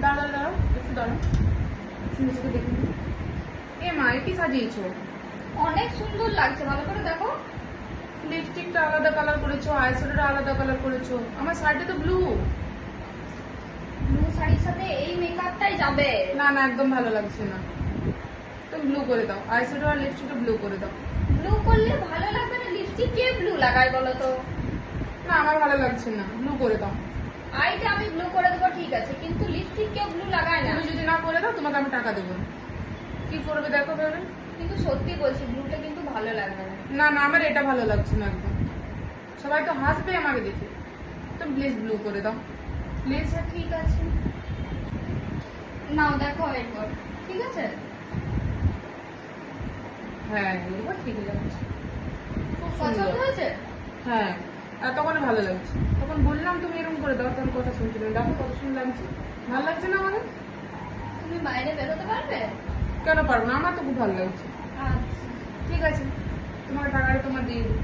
দাঁড়াও দাঁড়াও, একটু দাঁড়াও, সুন্দর দেখে নিই। এ মা, এ কি সাজিয়েছো? অনেক সুন্দর লাগছে, ভালো করে দেখো। লিপস্টিকটা আলাদা কালার করেছো, আইশ্যাডোটা আলাদা কালার করেছো। আমার শাড়িটা তো ব্লু। ব্লু শাড়ির সাথে এই মেকআপটাই যাবে। না না, একদম ভালো লাগছে না। তুমি ব্লু করে দাও, আইশ্যাডো আর লিপস্টিকটা ব্লু করে দাও। ব্লু করলে ভালো লাগবে না, লিপস্টিক কে ব্লু লাগায় বলো তো? না, আমার ভালো লাগছে না, ব্লু করে দাও। আইটা আমি ব্লু করে দেবো ঠিক আছে, কিন্তু লিপস্টিক কেউ ব্লু লাগায় না। তুমি যদি না করে দাও, তোমাকে আমি টাকা দেবো না। কি করবে দেখো ভেবে। কিন্তু সত্যি বলছি, ব্লুটা কিন্তু ভালো লাগবে না। না না, আমার এটা ভালো লাগছে না একদম। সবাই তো হাসবে আমাকে দেখে। তুমি প্লিজ ব্লু করে দাও, প্লিজ। আচ্ছা ঠিক আছে, নাও দেখো এরপর, ঠিক আছে? হ্যাঁ, এবার ঠিকই লাগছে, খুব পছন্দ সুন্দর। হয়েছে? হ্যাঁ, আর তখন ভালো লাগছে। তখন বললাম তুমি এরকম করে দাও, তখন কথা শুনছিলে। দেখো কত সুন্দর লাগছে। ভালো লাগছে না আমাদের? তুমি বাইরে বেরোতে পারবে? কেন পারবো না, আমার তো খুব ভালো লাগছে। আচ্ছা ঠিক আছে, তোমার টাকাটা তোমার দিয়ে দিই।